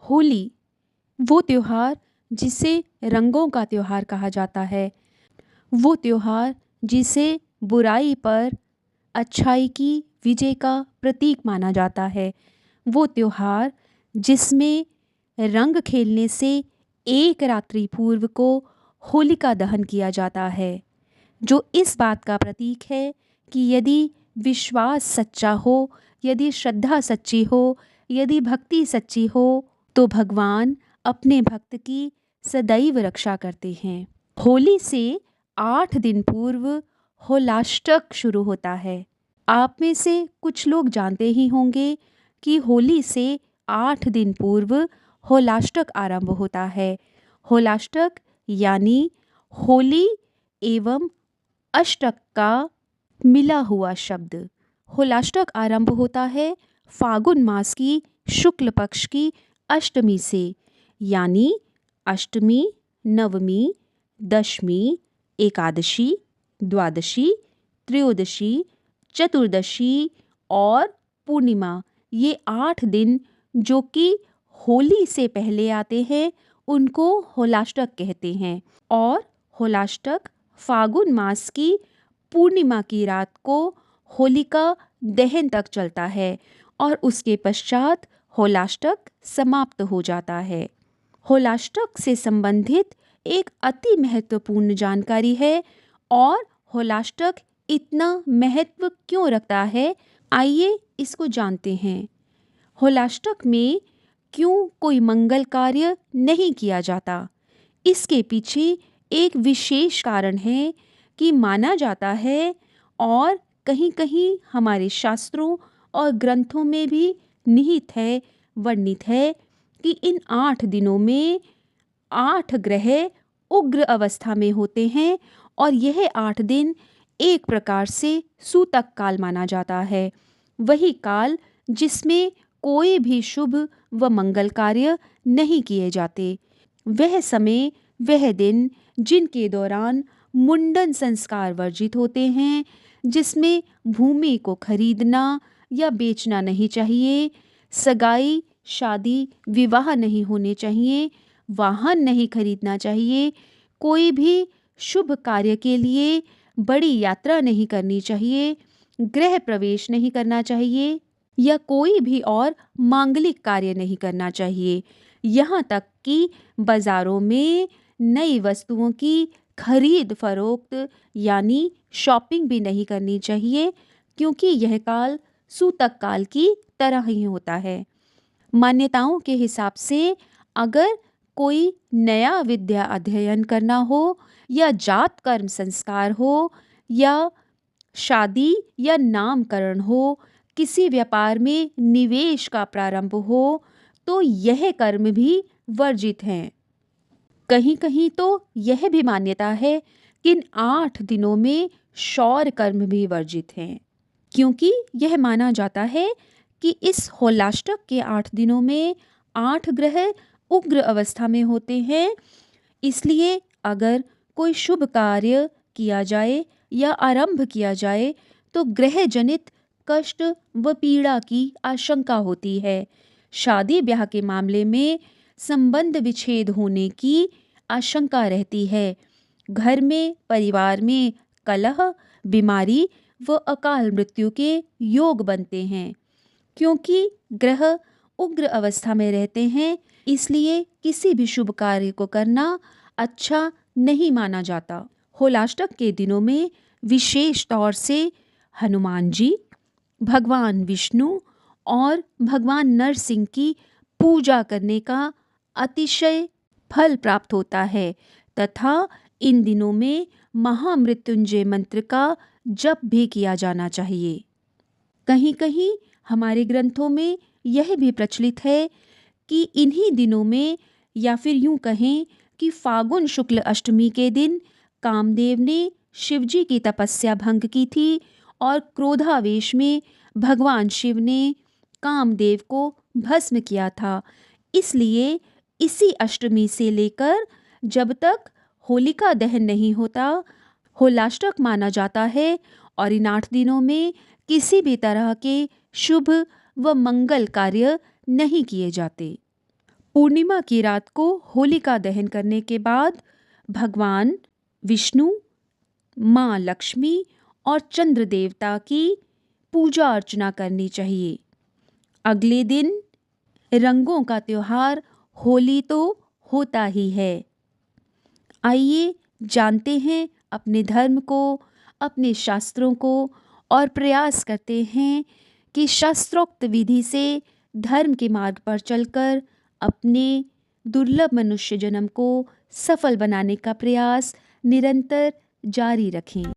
होली वो त्योहार जिसे रंगों का त्योहार कहा जाता है। वो त्योहार जिसे बुराई पर अच्छाई की विजय का प्रतीक माना जाता है। वो त्योहार जिसमें रंग खेलने से एक रात्रि पूर्व को होलिका दहन किया जाता है, जो इस बात का प्रतीक है कि यदि विश्वास सच्चा हो, यदि श्रद्धा सच्ची हो, यदि भक्ति सच्ची हो, तो भगवान अपने भक्त की सदैव रक्षा करते हैं। होली से 8 दिन पूर्व होलाष्टक शुरू होता है। आप में से कुछ लोग जानते ही होंगे कि होली से 8 दिन पूर्व होलाष्टक आरंभ होता है। होलाष्टक यानी होली एवं अष्टक का मिला हुआ शब्द। होलाष्टक आरंभ होता है फागुन मास की शुक्ल पक्ष की अष्टमी से, यानी अष्टमी, नवमी, दशमी, एकादशी, द्वादशी, त्रयोदशी, चतुर्दशी और पूर्णिमा, ये 8 दिन जो कि होली से पहले आते हैं उनको होलाष्टक कहते हैं। और होलाष्टक फागुन मास की पूर्णिमा की रात को होलिका दहन तक चलता है और उसके पश्चात होलाष्टक समाप्त हो जाता है। होलाष्टक से संबंधित एक अति महत्वपूर्ण जानकारी है। और होलाष्टक इतना महत्व क्यों रखता है, आइए इसको जानते हैं। होलाष्टक में क्यों कोई मंगल कार्य नहीं किया जाता, इसके पीछे एक विशेष कारण है कि माना जाता है और कहीं कहीं हमारे शास्त्रों और ग्रंथों में भी निहित है, वर्णित है कि इन 8 दिनों में 8 ग्रह उग्र अवस्था में होते हैं और यह 8 दिन एक प्रकार से सूतक काल माना जाता है। वही काल जिसमें कोई भी शुभ व मंगल कार्य नहीं किए जाते। वह समय, वह दिन जिनके दौरान मुंडन संस्कार वर्जित होते हैं, जिसमें भूमि को खरीदना या बेचना नहीं चाहिए, सगाई, शादी, विवाह नहीं होने चाहिए, वाहन नहीं खरीदना चाहिए, कोई भी शुभ कार्य के लिए बड़ी यात्रा नहीं करनी चाहिए, गृह प्रवेश नहीं करना चाहिए या कोई भी और मांगलिक कार्य नहीं करना चाहिए। यहाँ तक कि बाज़ारों में नई वस्तुओं की खरीद फरोख्त यानी शॉपिंग भी नहीं करनी चाहिए, क्योंकि यह काल सूतक काल की तरह ही होता है। मान्यताओं के हिसाब से अगर कोई नया विद्या अध्ययन करना हो या जात कर्म संस्कार हो या शादी या नामकरण हो, किसी व्यापार में निवेश का प्रारंभ हो, तो यह कर्म भी वर्जित हैं। कहीं कहीं तो यह भी मान्यता है कि इन 8 दिनों में शौर कर्म भी वर्जित हैं, क्योंकि यह माना जाता है कि इस होलाष्टक के 8 दिनों में 8 ग्रह उग्र अवस्था में होते हैं। इसलिए अगर कोई शुभ कार्य किया जाए या आरंभ किया जाए तो ग्रह जनित कष्ट व पीड़ा की आशंका होती है। शादी ब्याह के मामले में संबंध विच्छेद होने की आशंका रहती है। घर में, परिवार में कलह, बीमारी व अकाल मृत्यु के योग बनते हैं। क्योंकि ग्रह उग्र अवस्था में रहते हैं, इसलिए किसी भी शुभ कार्य को करना अच्छा नहीं माना जाता। होलाष्टक के दिनों में विशेष तौर से हनुमान जी, भगवान विष्णु और भगवान नरसिंह की पूजा करने का अतिशय फल प्राप्त होता है तथा इन दिनों में महामृत्युंजय मंत्र का जप भी किया जाना चाहिए। कहीं कहीं हमारे ग्रंथों में यह भी प्रचलित है कि इन्हीं दिनों में, या फिर यूं कहें कि फागुन शुक्ल अष्टमी के दिन कामदेव ने शिवजी की तपस्या भंग की थी और क्रोधावेश में भगवान शिव ने कामदेव को भस्म किया था। इसलिए इसी अष्टमी से लेकर जब तक होलिका दहन नहीं होता, होलाष्टक माना जाता है और इन 8 दिनों में किसी भी तरह के शुभ व मंगल कार्य नहीं किए जाते। पूर्णिमा की रात को होलिका दहन करने के बाद भगवान विष्णु, माँ लक्ष्मी और चंद्र देवता की पूजा अर्चना करनी चाहिए। अगले दिन रंगों का त्योहार होली तो होता ही है। आइए जानते हैं अपने धर्म को, अपने शास्त्रों को और प्रयास करते हैं कि शास्त्रोक्त विधि से धर्म के मार्ग पर चलकर अपने दुर्लभ मनुष्य जन्म को सफल बनाने का प्रयास निरंतर जारी रखें।